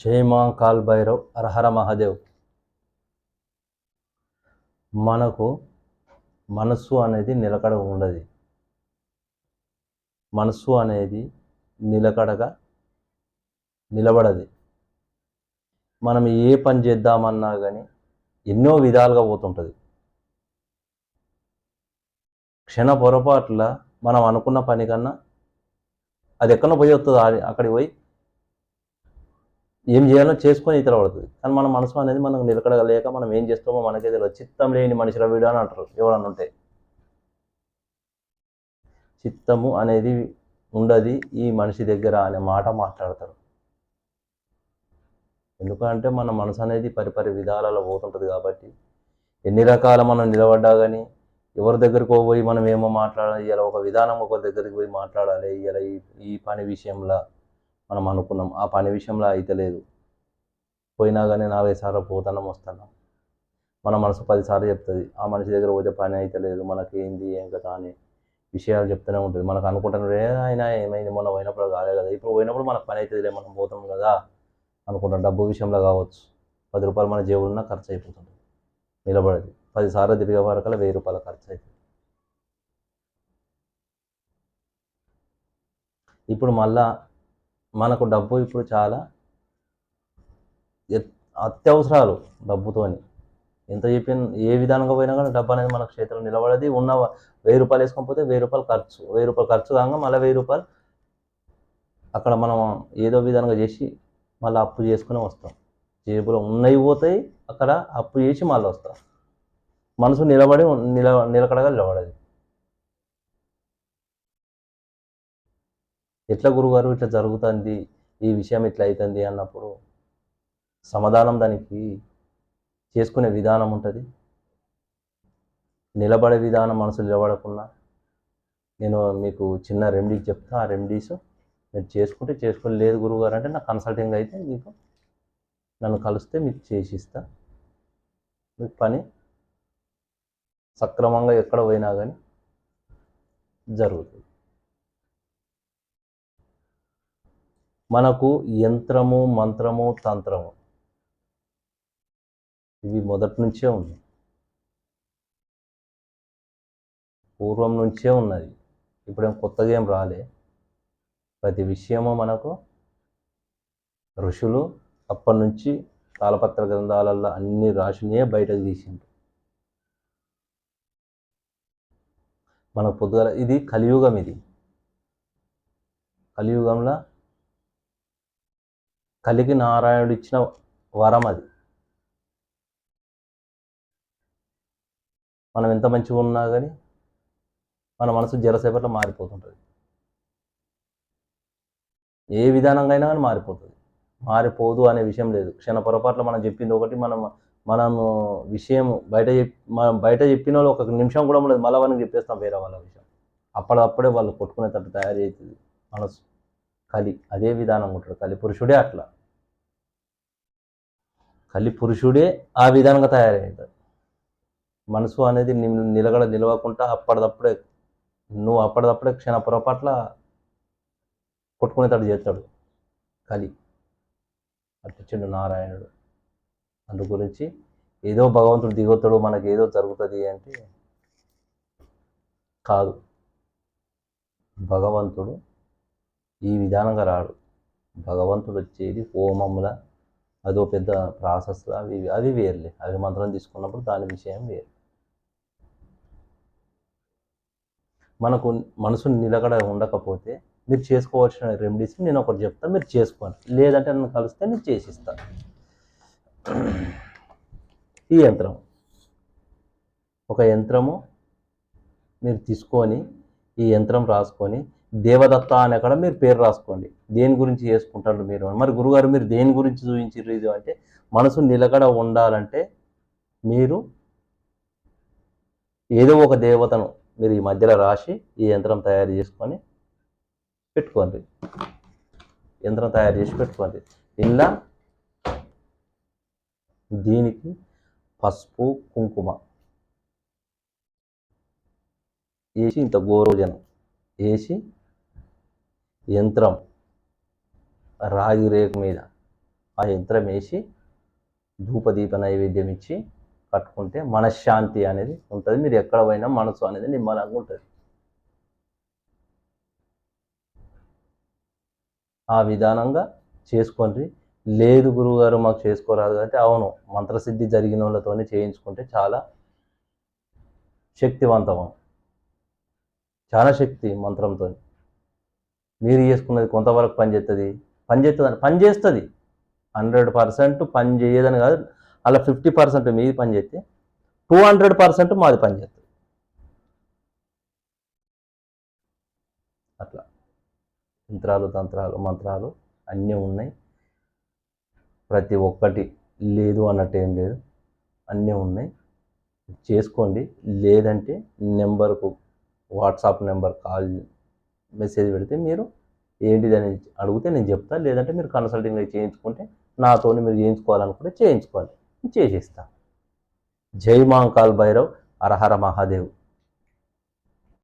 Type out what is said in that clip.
జై మా కాల్ భైరవ్, హరహర మహాదేవ్. మనకు మనస్సు అనేది నిలకడ ఉండదు. మనస్సు అనేది నిలకడగా నిలబడది. మనం ఏ పని చేద్దామన్నా కానీ ఎన్నో విధాలుగా పోతుంటుంది. క్షణ పొరపాట్ల మనం అనుకున్న పని కన్నా అది ఎక్కడో పోయి వస్తుంది. అక్కడికి పోయి ఏం చేయాలో చేసుకొని ఇతర పడుతుంది. కానీ మన మనసు అనేది మనకు నిలకడలేక మనం ఏం చేస్తామో మనకే తెలియదు. చిత్తం లేని మనిషిల వీడు అని అంటారు ఎవరన్నా ఉంటే. చిత్తము అనేది ఉండదు ఈ మనిషి దగ్గర అనే మాట మాట్లాడతారు. ఎందుకంటే మన మనసు అనేది పరిపరి విధాలలో పోతుంటుంది. కాబట్టి ఎన్ని రకాల మనం నిలబడ్డా కానీ ఎవరి దగ్గరికి పోయి మనం ఏమో మాట్లాడాలి, ఇలా ఒక విధానం ఒకరి దగ్గరికి పోయి మాట్లాడాలి. ఇలా ఈ పని విషయంలో మనం అనుకున్నాం, ఆ పని విషయంలో అయితే లేదు. పోయినా కానీ 4-5 సార్లు పోతున్నాం వస్తున్నాం. మన మనసు 10 సార్లు చెప్తుంది ఆ మనిషి దగ్గర పోతే పని అయితే లేదు, మనకి ఏంది ఏం కదా అని విషయాలు చెప్తూనే ఉంటుంది. మనకు అనుకుంటున్నాడు అయినా ఏమైంది, మొన్న పోయినప్పుడు కాలే కదా, ఇప్పుడు పోయినప్పుడు మనకు పని అవుతుందిలే, మనం పోతాం కదా అనుకుంటాం. డబ్బు విషయంలో కావచ్చు, 10 రూపాయలు మన జేబులున్నా ఖర్చు అయిపోతుంది, నిలబడది. 10 సార్లు తిరిగే వరకల్లా 1000 రూపాయల ఖర్చు అవుతుంది. ఇప్పుడు మళ్ళా మనకు డబ్బు ఇప్పుడు చాలా అత్యవసరాలు. డబ్బుతోని ఎంత చెప్పిన ఏ విధానంగా పోయినా కానీ డబ్బు అనేది మనకు చేతిలో నిలబడది. ఉన్న 1000 రూపాయలు వేసుకొని పోతే 1000 రూపాయలు ఖర్చు, 1000 రూపాయలు ఖర్చు కాగా మళ్ళీ 1000 రూపాయలు అక్కడ మనం ఏదో విధంగా చేసి మళ్ళీ అప్పు చేసుకుని వస్తాం. జేబులో ఉన్నవి పోతాయి, అక్కడ అప్పు చేసి మళ్ళీ వస్తాం. మనసు నిలకడగా నిలబడది. ఎట్లా గురుగారు ఇట్లా జరుగుతుంది, ఈ విషయం ఇట్లా అవుతుంది అన్నప్పుడు సమాధానం దానికి చేసుకునే విధానం ఉంటుంది. నిలబడే విధానం మనసు నిలబడకుండా నేను మీకు చిన్న రెమెడీస్ చెప్తా. ఆ రెమెడీస్ మీరు చేసుకుని లేదు గురువుగారు అంటే నాకు కన్సల్టింగ్ అయితే మీకు నన్ను కలిస్తే మీకు చేసిస్తా. మీకు పని సక్రమంగా ఎక్కడ పోయినా కానీ జరుగుతుంది. మనకు యంత్రము, మంత్రము, తంత్రము ఇవి మొదటి నుంచే ఉంది, పూర్వం నుంచే ఉన్నది. ఇప్పుడేం కొత్తగా ఏం రాలే. ప్రతి విషయము మనకు ఋషులు అప్పటి నుంచి తాళపత్ర గ్రంథాలలో అన్ని రాశులే బయటకు తీసిండు. మనకు పొద్దుగల ఇది కలియుగం. ఇది కలియుగంలో కలికి నారాయణుడు ఇచ్చిన వరం అది. మనం ఎంత మంచిగా ఉన్నా కానీ మన మనసు జరసేపట్లో మారిపోతుంటుంది. ఏ విధానంగా అయినా కానీ మారిపోతుంది. మారిపోదు అనే విషయం లేదు. క్షణ పొరపాట్ల మనం చెప్పింది ఒకటి, మనము విషయం బయట చెప్పిన వాళ్ళు 1 నిమిషం కూడా ఉండదు, మళ్ళీ వాళ్ళకి చెప్పేస్తాం వేరే వాళ్ళ విషయం. అప్పుడే వాళ్ళు కొట్టుకునేటట్టు తయారు అవుతుంది మనసు. కలి అదే విధానం ఉంటాడు. కలి పురుషుడే అట్లా, కలి పురుషుడే ఆ విధానంగా తయారయ్యాడు. మనసు అనేది నిలవకుండా అప్పటిదప్పుడే క్షణ పొరపాట్ల కొట్టుకునేటట్టు చేస్తాడు కలి. అట్టించిండు నారాయణుడు. అందు గురించి ఏదో భగవంతుడు దిగొత్తాడు మనకి ఏదో జరుగుతుంది అంటే కాదు. భగవంతుడు ఈ విధానంగా రాడు. భగవంతుడు వచ్చేది హోమంలా, అదో పెద్ద ప్రాసెస్లా. అవి వేర్లే. అవి మంత్రం తీసుకున్నప్పుడు దాని విషయం వేరు. మనకు మనసు నిలకడ ఉండకపోతే మీరు చేసుకోవాల్సిన రెమెడీస్ నేను ఒకటి చెప్తాను, మీరు చేసుకోండి. లేదంటే నన్ను కలిస్తే నేను చేసిస్తాను. ఈ యంత్రం, ఒక యంత్రము మీరు తీసుకొని ఈ యంత్రం రాసుకొని దేవదత్త అనే అక్కడ మీరు పేరు రాసుకోండి. దేని గురించి చేసుకుంటారు మీరు? మరి గురుగారు మీరు దేని గురించి చూపించారు ఇది అంటే, మనసు నిలకడ ఉండాలంటే మీరు ఏదో ఒక దేవతను మీరు ఈ మధ్యలో రాసి ఈ యంత్రం తయారు చేసుకొని పెట్టుకోండి. యంత్రం తయారు చేసి పెట్టుకోండి. ఇలా దీనికి పసుపు, కుంకుమ వేసి ఇంత గోరోజనం వేసి యంత్రం రాగి రేకు మీద ఆ యంత్రం వేసి ధూపదీప నైవేద్యం ఇచ్చి కట్టుకుంటే మనశ్శాంతి అనేది ఉంటుంది. మీరు ఎక్కడ పోయినా మనసు అనేది నిమ్మలంగా ఉంటుంది. ఆ విధానంగా చేసుకోండి. లేదు గురువుగారు మాకు చేసుకోరాదు అంటే అవును, మంత్రసిద్ధి జరిగిన వాళ్ళతోనే చేయించుకుంటే చాలా శక్తివంతం, చాలా శక్తి మంత్రంతో. మీరు చేసుకున్నది కొంతవరకు పనిచేస్తుంది 100% పని చేయదని కాదు, అలా 50% మీది పని చేస్తే 200% మాది పని చేస్తుంది. అట్లా యంత్రాలు, తంత్రాలు, మంత్రాలు అన్నీ ఉన్నాయి. ప్రతి ఒక్కటి లేదు అన్నట్టు ఏం లేదు, అన్నీ ఉన్నాయి. చేసుకోండి. లేదంటే నెంబర్కు వాట్సాప్ నెంబర్ కాల్ మెసేజ్ పెడితే మీరు ఏంటిదని అడిగితే నేను చెప్తాను. లేదంటే మీరు కన్సల్టింగ్ చేయించుకుంటే నాతో మీరు చేయించుకోవాలనుకుంటే చేయించుకోండి, చేసిస్తా. జై మహాకాల్ భైరవ్, హర హర మహాదేవ్.